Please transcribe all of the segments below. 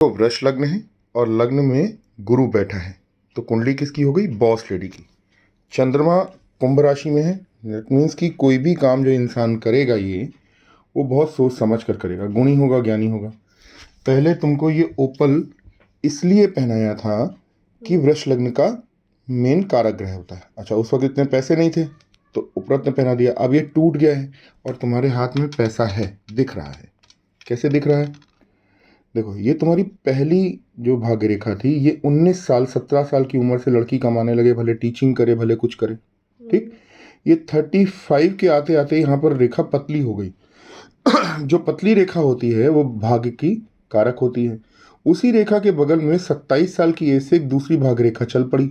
तो वृष लग्न है और लग्न में गुरु बैठा है, तो कुंडली किसकी हो गई? बॉस लेडी की। चंद्रमा कुंभ राशि में है, दैट मीन्स कि कोई भी काम जो इंसान करेगा ये वो बहुत सोच समझ कर करेगा, गुणी होगा, ज्ञानी होगा। पहले तुमको ये ओपल इसलिए पहनाया था कि वृष लग्न का मेन कारक ग्रह होता है। अच्छा, उस वक्त इतने पैसे नहीं थे तो उपरत ने पहना दिया, अब ये टूट गया है और तुम्हारे हाथ में पैसा है, दिख रहा है। कैसे दिख रहा है? देखो, ये तुम्हारी पहली जो भाग्य रेखा थी, ये 19 साल 17 साल की उम्र से लड़की कमाने लगे, भले टीचिंग करे भले कुछ करे, ठीक। ये 35 के आते आते यहाँ पर रेखा पतली हो गई। जो पतली रेखा होती है वो भाग्य की कारक होती है। उसी रेखा के बगल में 27 साल की एज से एक दूसरी भाग्य रेखा चल पड़ी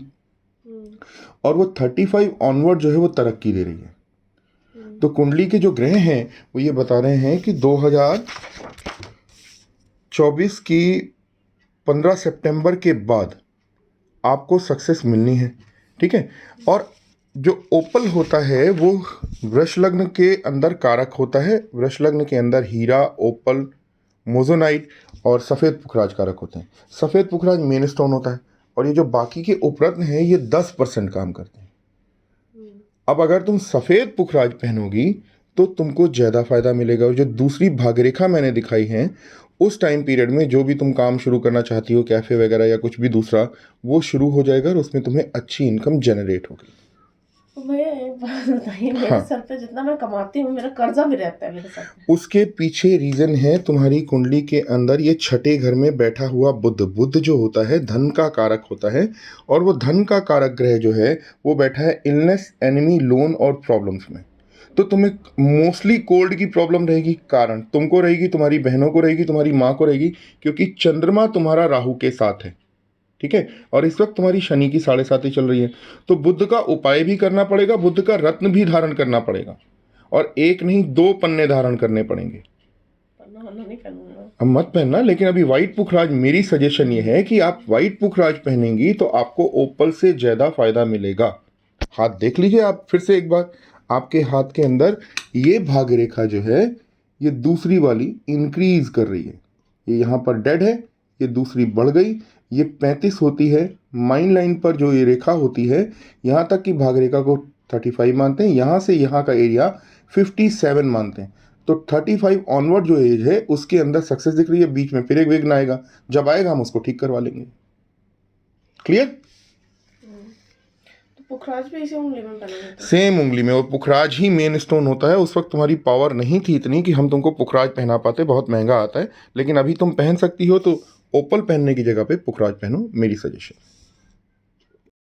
और वो 35 ऑनवर्ड जो है वो तरक्की दे रही है। तो कुंडली के जो ग्रह हैं वो ये बता रहे हैं कि 2024 की 15 सितंबर के बाद आपको सक्सेस मिलनी है, ठीक है। और जो ओपल होता है वो वृष लग्न के अंदर कारक होता है। वृष लग्न के अंदर हीरा, ओपल, मोजोनाइट और सफ़ेद पुखराज कारक होते हैं। सफ़ेद पुखराज मेन स्टोन होता है और ये जो बाकी के उपरत्न हैं ये 10% काम करते हैं। अब अगर तुम सफ़ेद पुखराज पहनोगी तो तुमको ज़्यादा फायदा मिलेगा। और जो दूसरी भाग्यरेखा मैंने दिखाई है, उस टाइम पीरियड में जो भी तुम काम शुरू करना चाहती हो, कैफ़े वगैरह या कुछ भी दूसरा, वो शुरू हो जाएगा और उसमें तुम्हें अच्छी इनकम जनरेट होगी। तो भैया एक बात बताइए, मेरे हाँ। सर पे जितना मैं कमाती हूँ मेरा कर्जा भी रहता है मेरे सर पे। उसके पीछे रीज़न है तुम्हारी कुंडली के अंदर ये छठे घर में बैठा हुआ बुध। बुध जो होता है धन का कारक होता है और वो धन का कारक ग्रह जो है वो बैठा है इलनेस, एनिमी, लोन और प्रॉब्लम्स में। तो तुम्हें मोस्टली कोल्ड की प्रॉब्लम रहेगी, कारण तुमको रहेगी, तुम्हारी बहनों को रहेगी, तुम्हारी माँ को रहेगी, क्योंकि चंद्रमा तुम्हारा राहु के साथ है, ठीक है। और इस वक्त तुम्हारी शनि की 7.5 चल रही है, तो बुध का उपाय भी करना पड़ेगा, बुध का रत्न भी धारण करना पड़ेगा और एक नहीं 2 पन्ने धारण करने पड़ेंगे। पन्ना नहीं पहनूंगा। अब मत पहनना, लेकिन अभी वाइट पुखराज, मेरी सजेशन ये है कि आप वाइट पुखराज पहनेंगी तो आपको ओपल से ज़्यादा फायदा मिलेगा। हाथ देख लीजिए आप फिर से एक बार, आपके हाथ के अंदर ये भाग्य रेखा जो है ये दूसरी वाली इंक्रीज कर रही है। ये यहाँ पर डेड है, ये दूसरी बढ़ गई, ये 35 होती है। माइन लाइन पर जो ये रेखा होती है, यहाँ तक की भाग्य रेखा को 35 मानते हैं, यहाँ से यहाँ का एरिया 57 मानते हैं। तो 35 ऑनवर्ड जो एज है उसके अंदर सक्सेस दिख रही है। बीच में फिर एक विघ्न आएगा, जब आएगा हम उसको ठीक करवा लेंगे। क्लियर? तो पुखराज भी इसी उंगली में पहना है? सेम उंगली में, और पुखराज ही मेन स्टोन होता है। उस वक्त तुम्हारी पावर नहीं थी इतनी कि हम तुमको पुखराज पहना पाते, बहुत महंगा आता है, लेकिन अभी तुम पहन सकती हो। तो ओपल पहनने की जगह पे पुखराज पहनो, मेरी सजेशन।